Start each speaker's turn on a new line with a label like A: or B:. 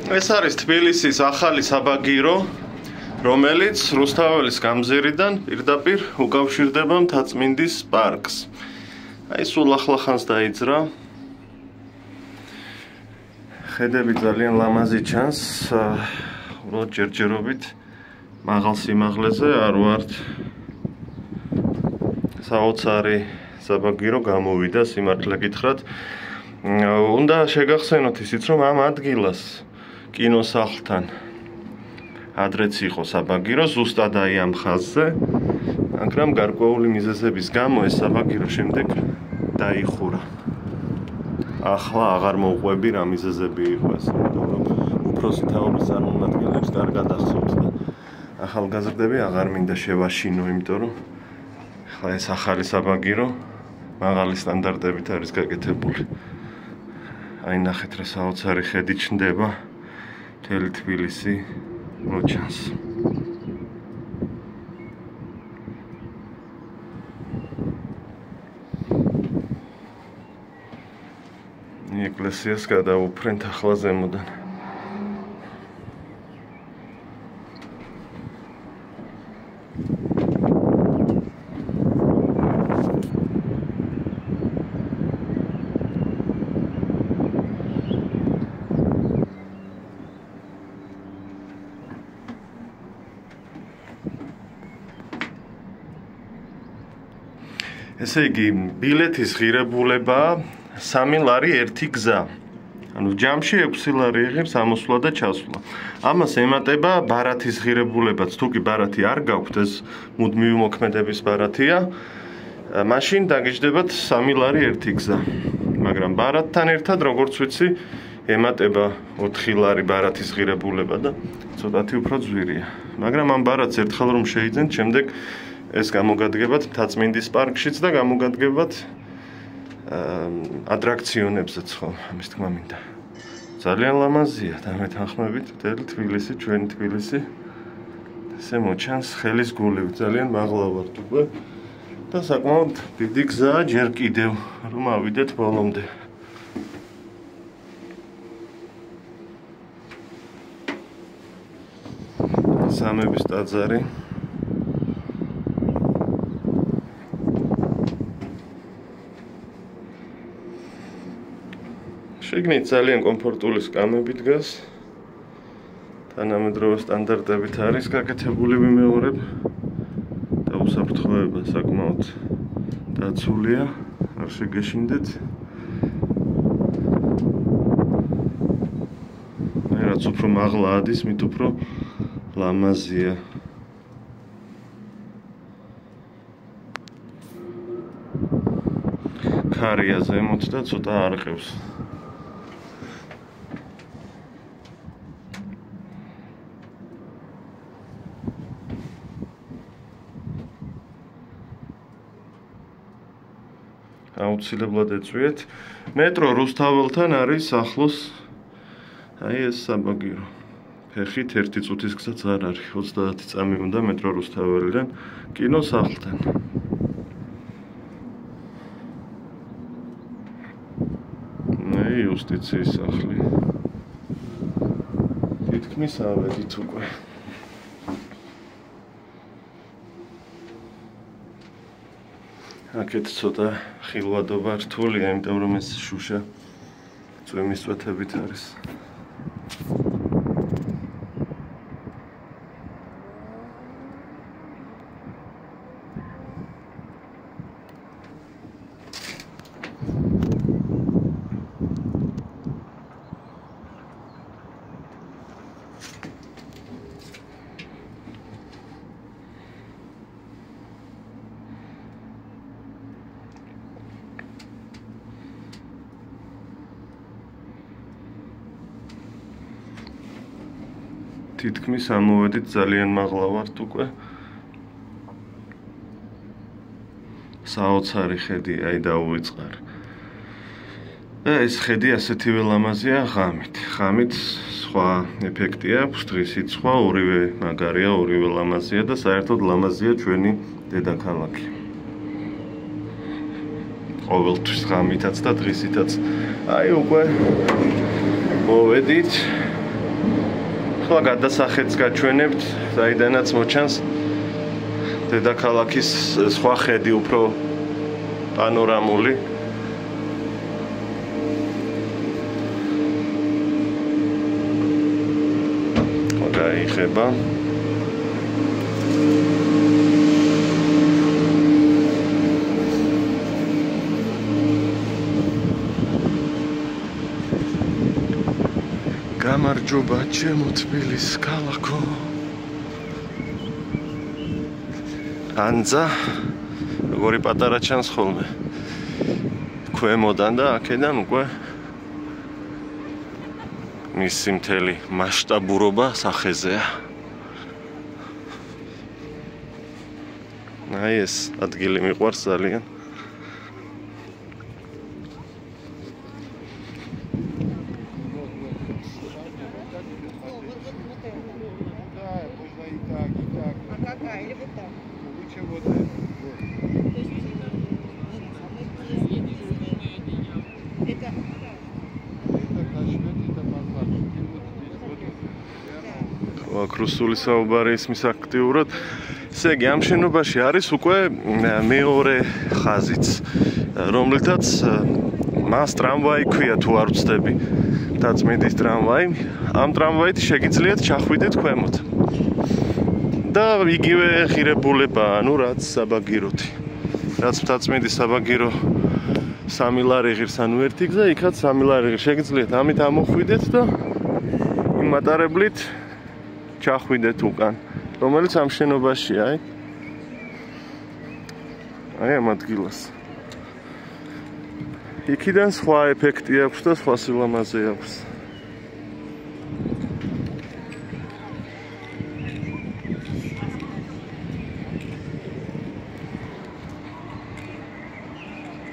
A: ეს არის თბილისის ახალი საბაგირო, რომელიც რუსთაველის გამზირიდან პირდაპირ უკავშირდება მთაწმინდის პარკს. აი სულ ახლახანს დაიძრა. ხედები ძალიან ლამაზი ჩანს, უბრალოდ ჯერჯერობით მაღალ სიმაღლეზე არ ვართ. საოცარი საბაგირო გამოვიდა სიმართლე გითხრათ. უნდა შეგახსენოთ ისიც, რომ ამ ადგილას კინოსახლთან ადრეც იყო საბაგირო, ზუსტად აი ამ ხაზზე, მაგრამ გარკვეული მიზეზების გამო ეს საბაგირო შემდეგ დაიხურა. ახლა აღარ მოუყვები რა მიზეზები იყო ეს, რომ უფროსი თაობის წარმომადგენლებს კარგად ახსოვთ და ახალგაზრდები აღარ მინდა შევაშინო, იმიტომ რომ ახლა ეს ახალი საბაგირო მაღალი სტანდარტებით არის გაკეთებული. აი ნახეთ რა საოცარი ხედი ჩნდება. მთელი თბილისი მოჩანს. ეკლესიას გადაუფრენთ ახლა ზემოდან. ესე იგი, ბილეთის ღირებულება 3 ლარი 1 გზა. ანუ ჯამში 6 ლარი იღებს ამოსვლა და ჩასვლა. ამას ემატება ბარათის ღირებულებაც, თუ კი ბარათი არ გაქვთ, ეს მუდმივი მოქმედების ბარათია, მაშინ დაგიჯდებათ 3 ლარი 1 გზა. მაგრამ ბარათთან ერთად, როგორც ვიცი, ემატება 4 ლარი ბარათის ღირებულება და ცოტათი უფრო ძვირია. მაგრამ ამ ბარათს ერთხელ რომ შეიძენთ, შემდეგ ეს გამოგადგებათ მთაწმინდის პარკშიც და გამოგადგებათ ატრაქციონებზეც ხო, ამის თქმა მინდა. ძალიან ლამაზია და მეთანხმებით მთელი თბილისი, ჩვენი თბილისი. ესე მოჩანს ხელის გულივ, ძალიან მაღლა ვართ უკვე და საკმაოდ დიდი გზაა ჯერ კიდევ, რომ ავიდეთ ბოლომდე. სამების ტაძარი. შიგნით ძალიან კომფორტული სკამები დგას. თანამედროვე სტანდარტებით არის გაკეთებული ვიმეორებ და უსაფრთხოება საკმაოდ დაცულია, არ შეგეშინდეთ. რაც უფრო მაღლა ადის, მით უფრო ლამაზია. ქარია ზემოთ და ცოტა არყევს. აუცილებლად ეწვიეთ. მეტრო რუსთაველთან არის ახლოს აი ეს საბაგირო. ფეხით 1 წუთის გზაც არ არის, 30 წამი უნდა მეტრო რუსთაველიდან კინოსახლთან. აი იუსტიციის სახლი. თითქმის ავედით უკვე. აქეთ ცოტა ხილვადობა რთულია, იმიტომ რომ ეს შუშა წვიმის წვეთებით არის. თითქმის ამოვედით ძალიან მაღლა ვართ უკვე. საოცარი ხედი, აი დაუვიწყარ. და ეს ხედი ასეთივე ლამაზია ღამით. ღამით სხვა ეფექტი აქვს, დღისით სხვა, ორივე მაგარია, ორივე ლამაზია და საერთოდ ლამაზია ჩვენი დედაქალაქი. ყოველთვის ღამითაც და დღისითაც. აი უკვე მოვედით ახლა გადასახედს გაჩვენებთ, საიდანაც მოჩანს დედაქალაქის სხვა ხედი უფრო პანორამული. გაიხება. გამარჯობა ჩემო თბილის ქალაქო. ანძა როგორი პატარა ჩანს ხოლმე. ქვემოდან და აქედან უკვე მისი მთელი მასშტაბურობა სახეზეა. აი ეს ადგილი მიყვარს ძალიან. რუსული საუბარი ისმის აქტიურად. ესე იგი, ამ შენობაში არის უკვე მეორე ხაზიც, რომლითაც მას ტრამვაი ქვია თუ არ ვცდები. დაწმინდის ტრამვაი. ამ ტრამვაით შეგიძლიათ ჩახვიდეთ ქვემოთ. და იგივე ღირებულება, ანუ რაც საბაგიროთი. რაც დაწმინდის საბაგირო 3 ლარი ღირს, ანუ ერთი გზა, იქაც 3 ლარი ღირს. შეგიძლიათ ამით ამოხვიდეთ და იმ მატარებლით ჩახვიდეთ უკან, რომელიც ამ შენობაშია, აი ამ ადგილას. იქიდან სხვა ეფექტი აქვს და სხვა სილამაზე აქვს.